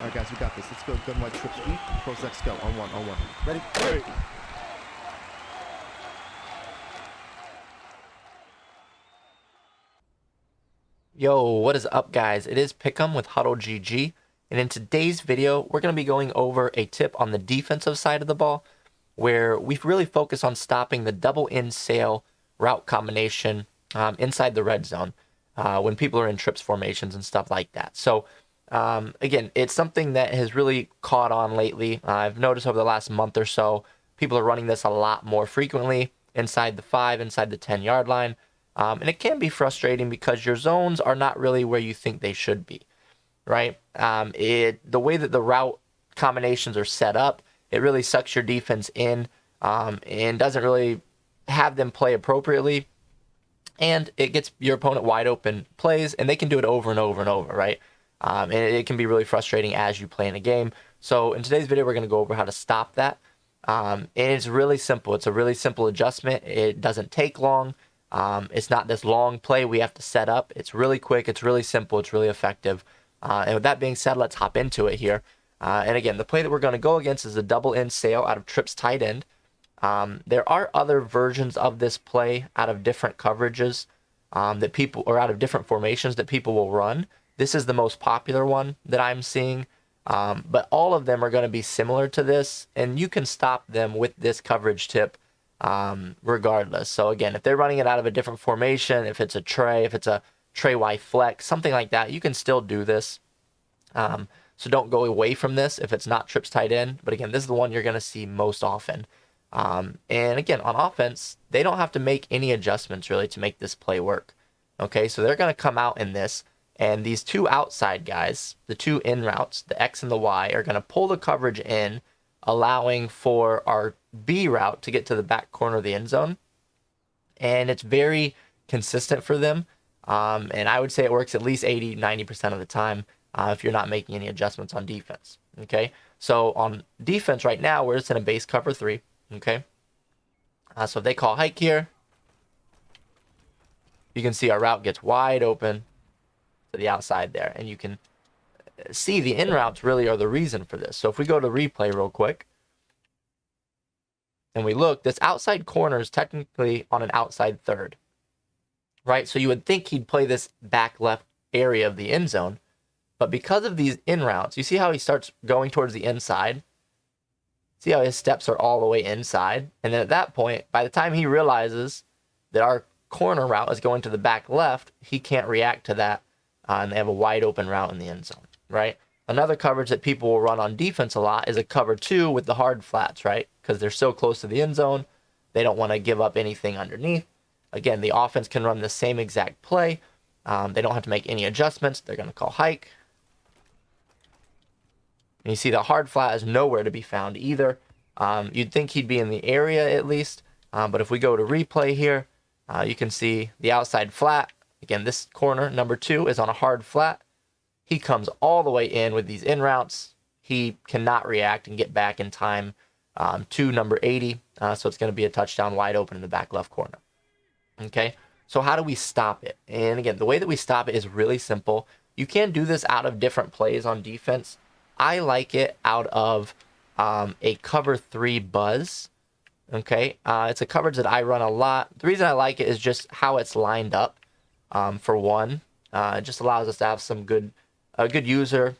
All right, guys, we got this. Let's go. Gun wide trip sweep. Pros X go. On one. On one. Ready? Ready. Yo, what is up, guys? It is Pihcam with HuddleGG, and in today's video, we're going to be going over a tip on the defensive side of the ball, where we really focus on stopping the double in sail route combination inside the red zone when people are in trips formations and stuff like that. So, again, it's something that has really caught on lately. I've noticed over the last month or so, people are running this a lot more frequently inside the 5, inside the 10-yard line. And it can be frustrating because your zones are not really where you think they should be, right? The way that the route combinations are set up, it really sucks your defense in and doesn't really have them play appropriately. And it gets your opponent wide open plays, and they can do it over and over and over, right? And it can be really frustrating as you play in a game. So in today's video, we're going to go over how to stop that. And it's really simple. It's a really simple adjustment. It doesn't take long. It's not this long play we have to set up. It's really quick. It's really simple. It's really effective. And with that being said, let's hop into it here. And again, the play that we're going to go against is a double in sail out of trips tight end. There are other versions of this play out of different coverages that people, or out of different formations that people will run. This is the most popular one that I'm seeing. But all of them are going to be similar to this, and you can stop them with this coverage tip regardless. So again, if they're running it out of a different formation, if it's a tray, if it's a tray Y flex, something like that, you can still do this. So don't go away from this if it's not trips tight end. But again, this is the one you're going to see most often. And again, on offense, they don't have to make any adjustments really to make this play work. Okay, so they're going to come out in this, and these two outside guys, the two in routes, the X and the Y, are going to pull the coverage in, allowing for our B route to get to the back corner of the end zone. And it's very consistent for them. And I would say it works at least 80-90% of the time if you're not making any adjustments on defense. Okay, so on defense right now, we're just in a base cover 3. Okay, so if they call hike here, you can see our route gets wide open to the outside there. And you can see the in routes really are the reason for this. So if we go to replay real quick and we look, this outside corner is technically on an outside third, right? So you would think he'd play this back left area of the end zone, but because of these in routes, you see how he starts going towards the inside? See how his steps are all the way inside? And then at that point, by the time he realizes that our corner route is going to the back left, he can't react to that, and they have a wide open route in the end zone. Right? Another coverage that people will run on defense a lot is a cover 2 with the hard flats, right? Because they're so close to the end zone, they don't want to give up anything underneath. Again, the offense can run the same exact play. They don't have to make any adjustments. They're going to call hike. And you see the hard flat is nowhere to be found either. You'd think he'd be in the area at least. But if we go to replay here, you can see the outside flat. Again, this corner, number 2, is on a hard flat. He comes all the way in with these in routes. He cannot react and get back in time to number 80. So it's going to be a touchdown wide open in the back left corner. Okay, so how do we stop it? And again, the way that we stop it is really simple. You can do this out of different plays on defense. I like it out of a cover 3 buzz. Okay, it's a coverage that I run a lot. The reason I like it is just how it's lined up. For one, it just allows us to have a good user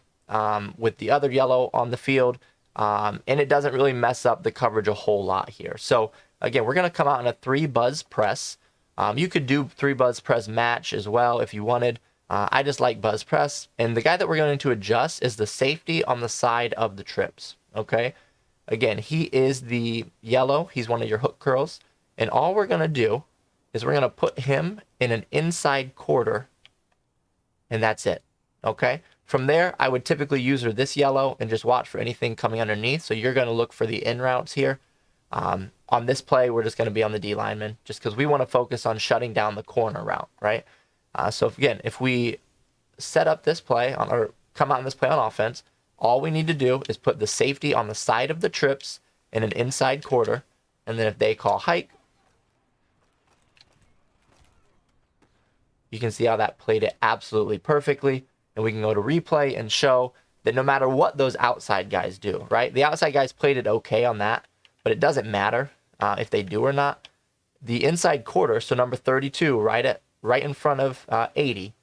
with the other yellow on the field, and it doesn't really mess up the coverage a whole lot here. So again, we're going to come out in a 3 buzz press. You could do 3 buzz press match as well if you wanted. I just like buzz press, and the guy that we're going to adjust is the safety on the side of the trips. Okay, again, he is the yellow. He's one of your hook curls, and all we're going to do is we're going to put him in an inside quarter, and that's it. Okay, from there, I would typically use this yellow and just watch for anything coming underneath. So you're going to look for the in routes here. On this play, we're just going to be on the D lineman just because we want to focus on shutting down the corner route, right? So if we set up this play or come out in this play on offense, all we need to do is put the safety on the side of the trips in an inside quarter, and then if they call hike, you can see how that played it absolutely perfectly. And we can go to replay and show that no matter what those outside guys do, right? The outside guys played it okay on that, but it doesn't matter if they do or not. The inside quarter, so number 32, right in front of 80,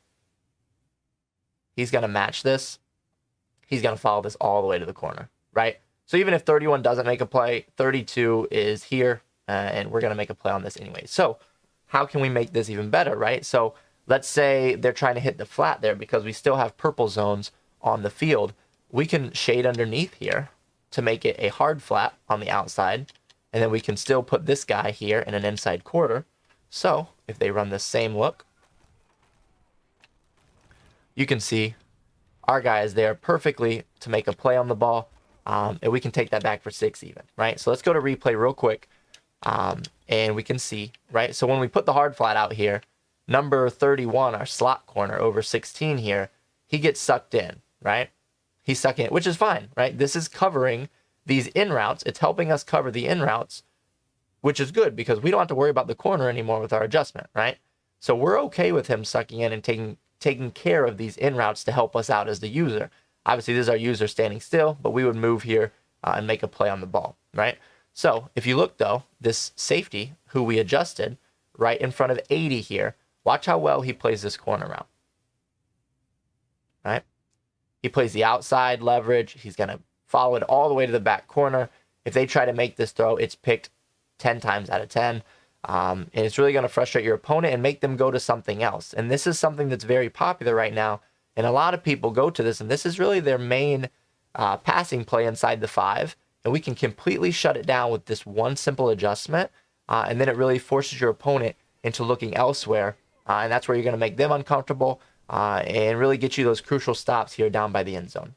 he's going to match this. He's going to follow this all the way to the corner, right? So even if 31 doesn't make a play, 32 is here, and we're going to make a play on this anyway. So how can we make this even better, right? So let's say they're trying to hit the flat there because we still have purple zones on the field. We can shade underneath here to make it a hard flat on the outside, and then we can still put this guy here in an inside quarter. So if they run the same look, you can see our guy is there perfectly to make a play on the ball, and we can take that back for 6 even, right? So let's go to replay real quick, and we can see, right? So when we put the hard flat out here, number 31, our slot corner over 16 here, he gets sucked in, right? He's sucking it, which is fine, right? This is covering these in routes. It's helping us cover the in routes, which is good because we don't have to worry about the corner anymore with our adjustment, right? So we're okay with him sucking in and taking care of these in routes to help us out as the user. Obviously, this is our user standing still, but we would move here and make a play on the ball, right? So if you look, though, this safety, who we adjusted right in front of 80 here, watch how well he plays this corner route, right? He plays the outside leverage. He's going to follow it all the way to the back corner. If they try to make this throw, it's picked 10 times out of 10. And it's really going to frustrate your opponent and make them go to something else. And this is something that's very popular right now. And a lot of people go to this, and this is really their main passing play inside the 5. And we can completely shut it down with this one simple adjustment. And then it really forces your opponent into looking elsewhere. And that's where you're going to make them uncomfortable and really get you those crucial stops here down by the end zone.